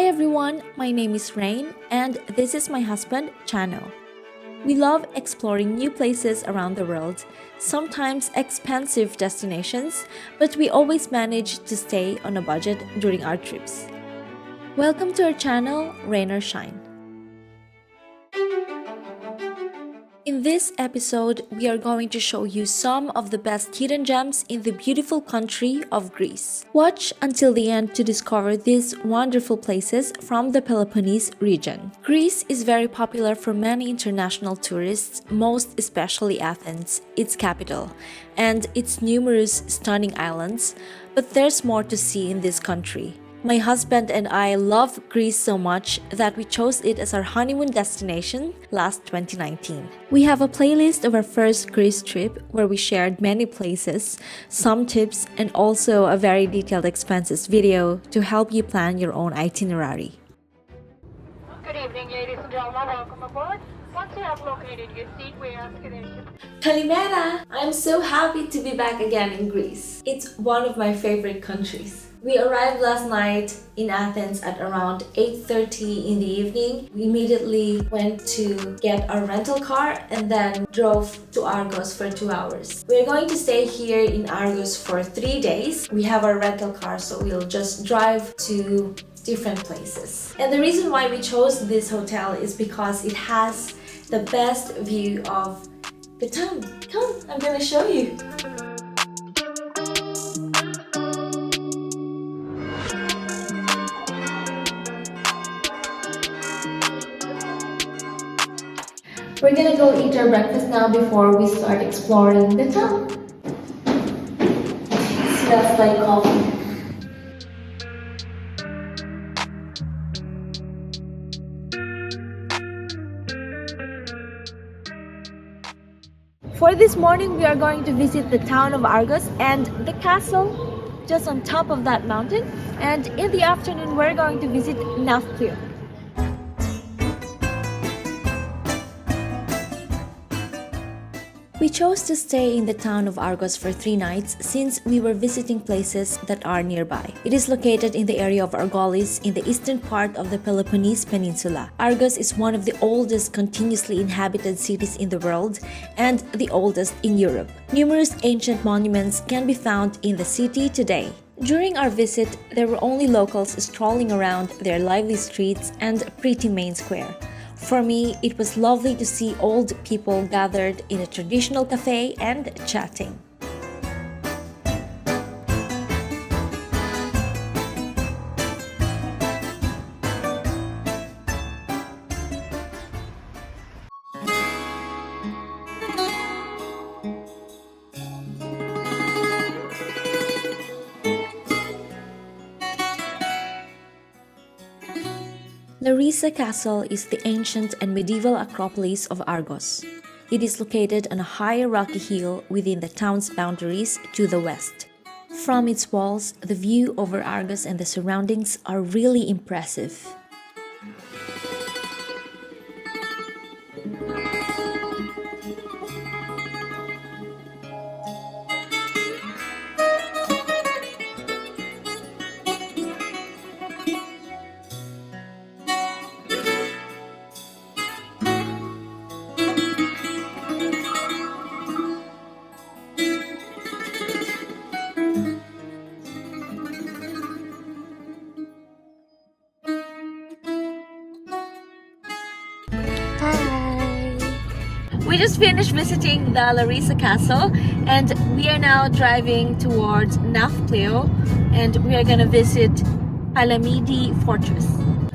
Hi everyone, my name is Rain and this is my husband, Chano. We love exploring new places around the world, sometimes expensive destinations, but we always manage to stay on a budget during our trips. Welcome to our channel, Rain or Shine. In this episode, we are going to show you some of the best hidden gems in the beautiful country of Greece. Watch until the end to discover these wonderful places from the Peloponnese region. Greece is very popular for many international tourists, most especially Athens, its capital, and its numerous stunning islands, but there's more to see in this country. My husband and I love Greece so much that we chose it as our honeymoon destination last 2019. We have a playlist of our first Greece trip where we shared many places, some tips, and also a very detailed expenses video to help you plan your own itinerary. Good evening, ladies and gentlemen. Welcome aboard. Once you have located your seat, we ask you to... Kalimera! I'm so happy to be back again in Greece. It's one of my favorite countries. We arrived last night in Athens at around 8:30 in the evening. We immediately went to get our rental car and then drove to Argos for 2 hours. We're going to stay here in Argos for 3 days. We have our rental car, so we'll just drive to different places. And the reason why we chose this hotel is because it has the best view of the town. Come, I'm gonna show you. We're gonna go eat our breakfast now before we start exploring the town. It smells like coffee. For this morning, we are going to visit the town of Argos and the castle just on top of that mountain. And in the afternoon, we're going to visit Nafplio. We chose to stay in the town of Argos for 3 nights since we were visiting places that are nearby. It is located in the area of Argolis in the eastern part of the Peloponnese peninsula. Argos is one of the oldest continuously inhabited cities in the world and the oldest in Europe. Numerous ancient monuments can be found in the city today. During our visit, there were only locals strolling around their lively streets and pretty main square. For me, it was lovely to see old people gathered in a traditional cafe and chatting. Larissa Castle is the ancient and medieval acropolis of Argos. It is located on a high rocky hill within the town's boundaries to the west. From its walls, the view over Argos and the surroundings are really impressive. We just finished visiting the Larissa Castle and we are now driving towards Nafplio and we are gonna visit Palamidi Fortress.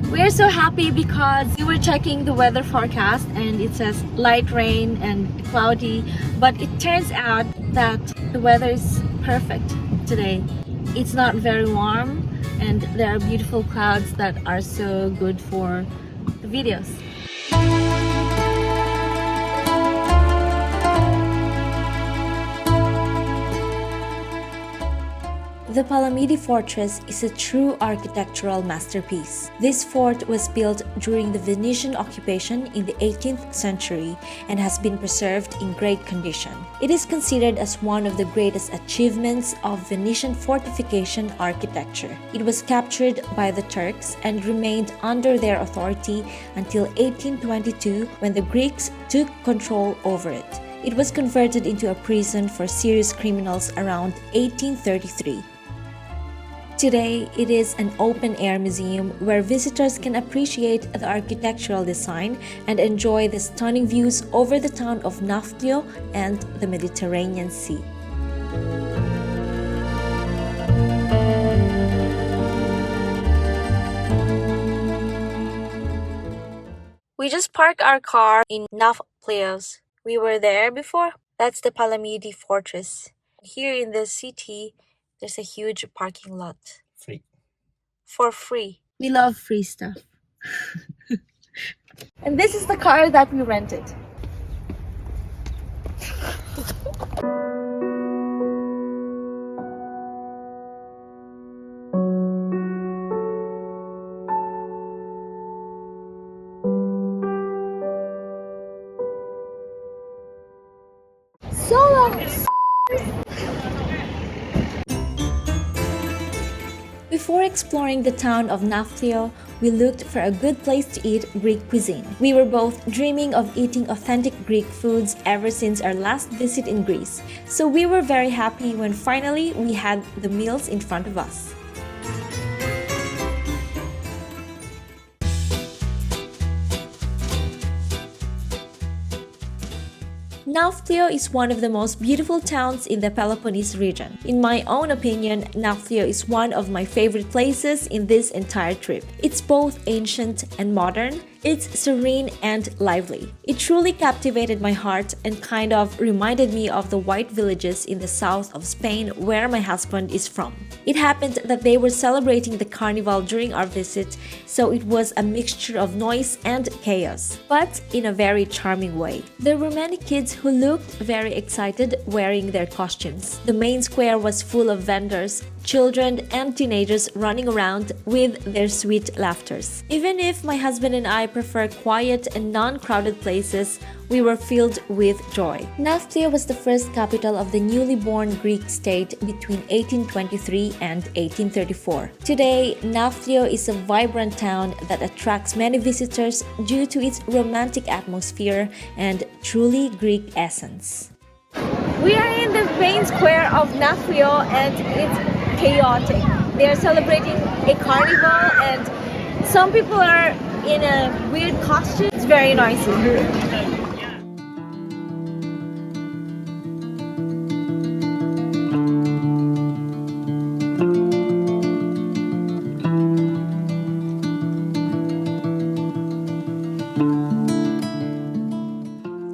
We are so happy because we were checking the weather forecast and it says light rain and cloudy, but it turns out that the weather is perfect today. It's not very warm and there are beautiful clouds that are so good for the videos. The Palamidi Fortress is a true architectural masterpiece. This fort was built during the Venetian occupation in the 18th century and has been preserved in great condition. It is considered as one of the greatest achievements of Venetian fortification architecture. It was captured by the Turks and remained under their authority until 1822 when the Greeks took control over it. It was converted into a prison for serious criminals around 1833. Today, it is an open-air museum where visitors can appreciate the architectural design and enjoy the stunning views over the town of Nafplio and the Mediterranean Sea. We just parked our car in Nafplio. We were there before. That's the Palamidi Fortress. Here in the city, there's a huge parking lot. Free. For free. We love free stuff. And this is the car that we rented. So long. Before exploring the town of Nafplio, we looked for a good place to eat Greek cuisine. We were both dreaming of eating authentic Greek foods ever since our last visit in Greece, so we were very happy when finally we had the meals in front of us. Nafplio is one of the most beautiful towns in the Peloponnese region. In my own opinion, Nafplio is one of my favorite places in this entire trip. It's both ancient and modern. It's serene and lively. It truly captivated my heart and kind of reminded me of the white villages in the south of Spain where my husband is from. It happened that they were celebrating the carnival during our visit, so it was a mixture of noise and chaos, but in a very charming way. There were many kids who looked very excited wearing their costumes. The main square was full of vendors, children and teenagers running around with their sweet laughters. Even if my husband and I prefer quiet and non-crowded places, we were filled with joy. Nafplio was the first capital of the newly born Greek state between 1823 and 1834. Today, Nafplio is a vibrant town that attracts many visitors due to its romantic atmosphere and truly Greek essence. We are in the main square of Nafplio and it's chaotic. They are celebrating a carnival and some people are in a weird costume. It's very noisy.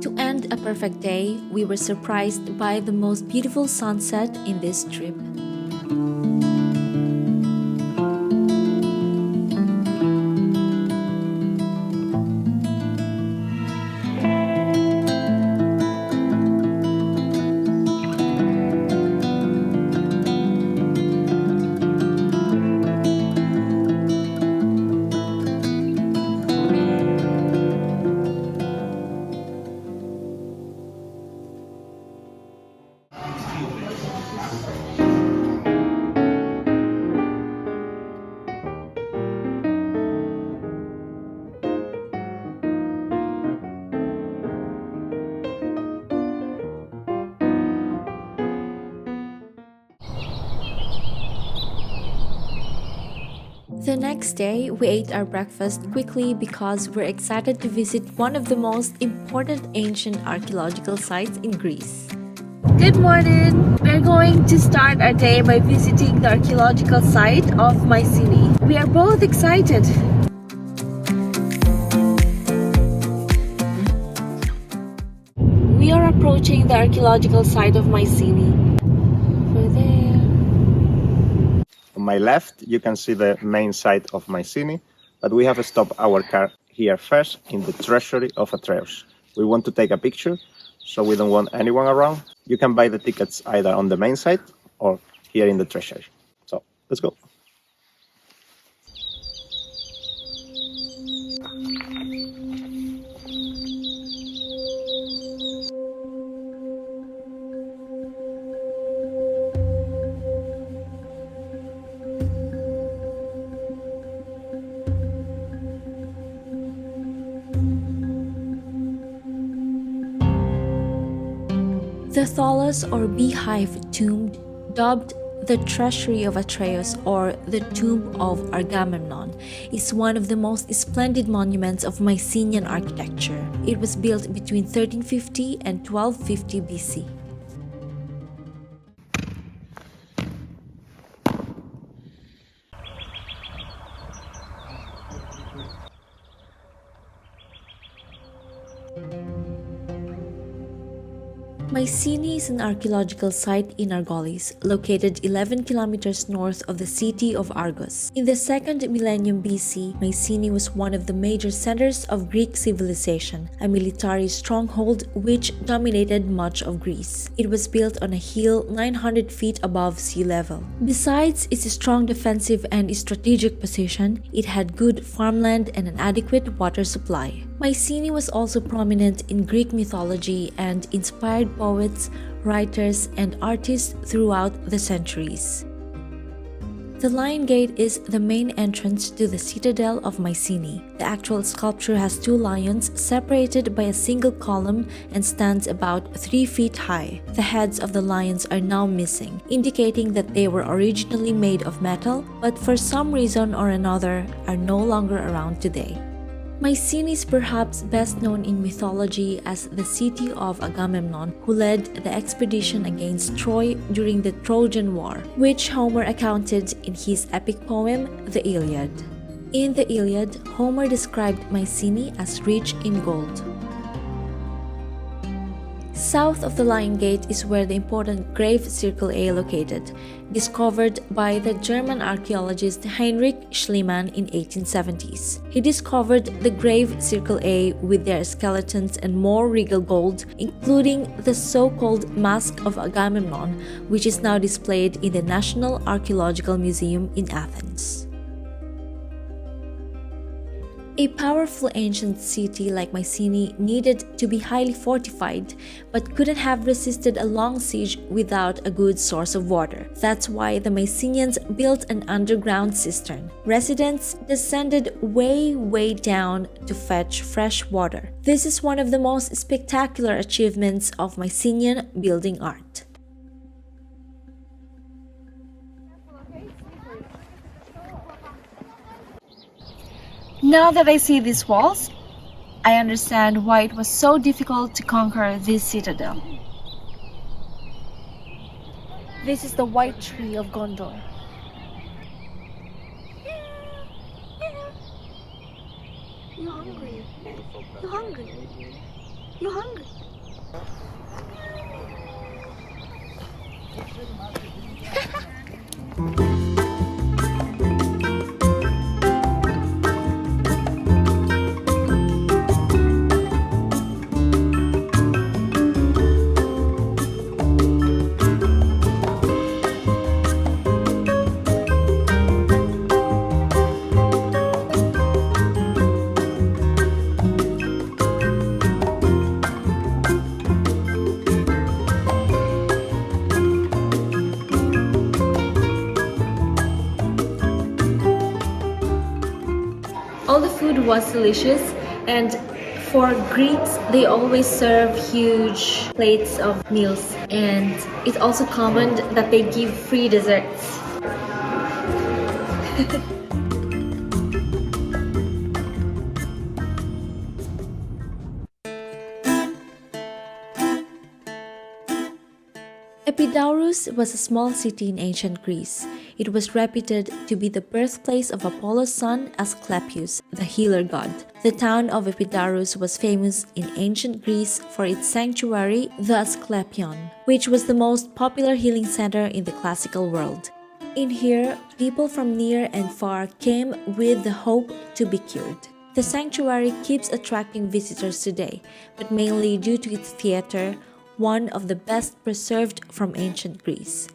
To end a perfect day, we were surprised by the most beautiful sunset in this trip. The next day, we ate our breakfast quickly because we're excited to visit one of the most important ancient archaeological sites in Greece. Good morning! We're going to start our day by visiting the archaeological site of Mycenae. We are both excited. We are approaching the archaeological site of Mycenae. Over there. On my left, you can see the main site of Mycenae, but we have stopped our car here first in the treasury of Athens. We want to take a picture, so we don't want anyone around. You can buy the tickets either on the main site or here in the treasury. Let's go. The tholus or beehive tomb, dubbed the Treasury of Atreus or the Tomb of Agamemnon, is one of the most splendid monuments of Mycenaean architecture. It was built between 1350 and 1250 BC. Mycenae is an archaeological site in Argolis, located 11 kilometers north of the city of Argos. In the 2nd millennium BC, Mycenae was one of the major centers of Greek civilization, a military stronghold which dominated much of Greece. It was built on a hill 900 feet above sea level. Besides its strong defensive and strategic position, it had good farmland and an adequate water supply. Mycenae was also prominent in Greek mythology and inspired poets, writers, and artists throughout the centuries. The Lion Gate is the main entrance to the citadel of Mycenae. The actual sculpture has two lions separated by a single column and stands about 3 feet high. The heads of the lions are now missing, indicating that they were originally made of metal, but for some reason or another are no longer around today. Mycenae is perhaps best known in mythology as the city of Agamemnon, who led the expedition against Troy during the Trojan War, which Homer accounted in his epic poem, the Iliad. In the Iliad, Homer described Mycenae as rich in gold. South of the Lion Gate is where the important grave Circle A located, discovered by the German archaeologist Heinrich Schliemann in 1870s. He discovered the grave Circle A with their skeletons and more regal gold, including the so-called Mask of Agamemnon, which is now displayed in the National Archaeological Museum in Athens. A powerful ancient city like Mycenae needed to be highly fortified, but couldn't have resisted a long siege without a good source of water. That's why the Mycenaeans built an underground cistern. Residents descended way down to fetch fresh water. This is one of the most spectacular achievements of Mycenaean building art. Now that I see these walls, I understand why it was so difficult to conquer this citadel. This is the white tree of Gondor. You hungry? You hungry? You hungry? All the food was delicious, and for Greeks, they always serve huge plates of meals, and it's also common that they give free desserts. Epidaurus was a small city in ancient Greece. It was reputed to be the birthplace of Apollo's son Asclepius, the healer god. The town of Epidaurus was famous in ancient Greece for its sanctuary, the Asclepion, which was the most popular healing center in the classical world. In here, people from near and far came with the hope to be cured. The sanctuary keeps attracting visitors today, but mainly due to its theater, one of the best preserved from ancient Greece.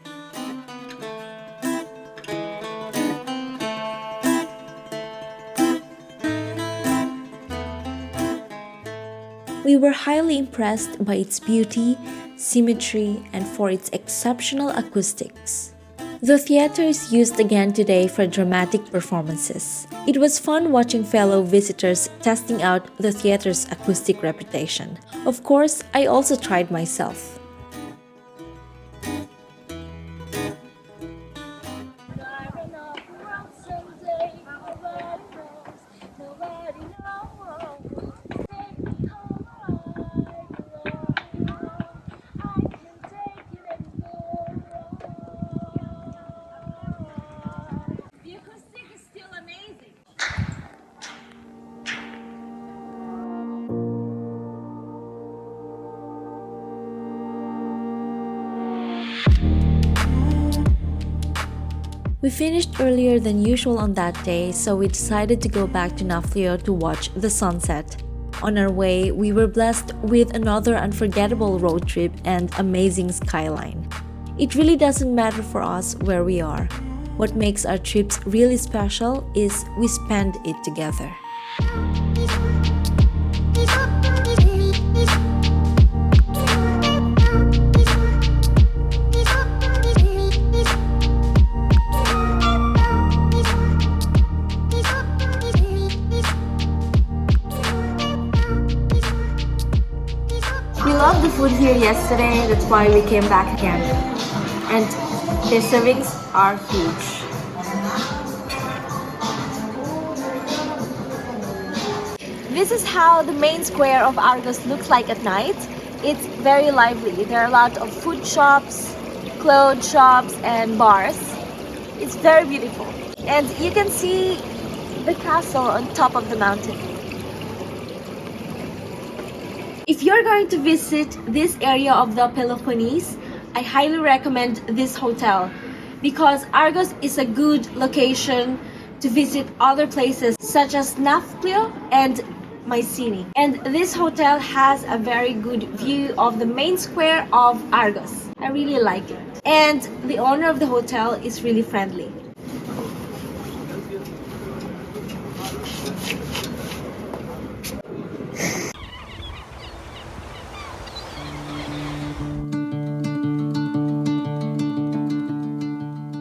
We were highly impressed by its beauty, symmetry, and for its exceptional acoustics. The theater is used again today for dramatic performances. It was fun watching fellow visitors testing out the theater's acoustic reputation. Of course, I also tried myself. We finished earlier than usual on that day, so we decided to go back to Nafplio to watch the sunset. On our way, we were blessed with another unforgettable road trip and amazing skyline. It really doesn't matter for us where we are. What makes our trips really special is we spend it together. We loved the food here yesterday, that's why we came back again. And their servings are huge. This is how the main square of Argos looks like at night. It's very lively. There are a lot of food shops, clothes shops, and bars. It's very beautiful. And you can see the castle on top of the mountain. If you're going to visit this area of the Peloponnese, I highly recommend this hotel because Argos is a good location to visit other places such as Nafplio and Mycenae. And this hotel has a very good view of the main square of Argos. I really like it. And the owner of the hotel is really friendly.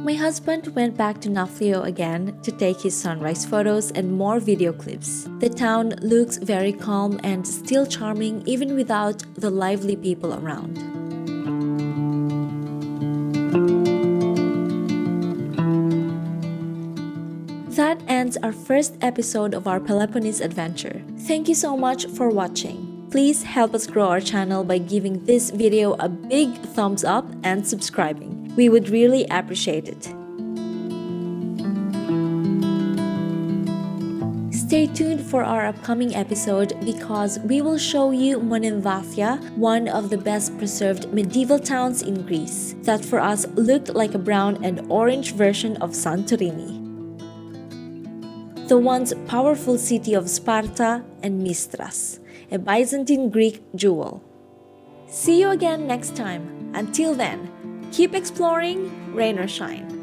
My husband went back to Nafplio again to take his sunrise photos and more video clips. The town looks very calm and still charming even without the lively people around. That ends our first episode of our Peloponnese adventure. Thank you so much for watching. Please help us grow our channel by giving this video a big thumbs up and subscribing. We would really appreciate it. Stay tuned for our upcoming episode because we will show you Mycenae, one of the best preserved medieval towns in Greece, that for us looked like a brown and orange version of Santorini. The once powerful city of Sparta and Mistras, a Byzantine Greek jewel. See you again next time. Until then, keep exploring, rain or shine.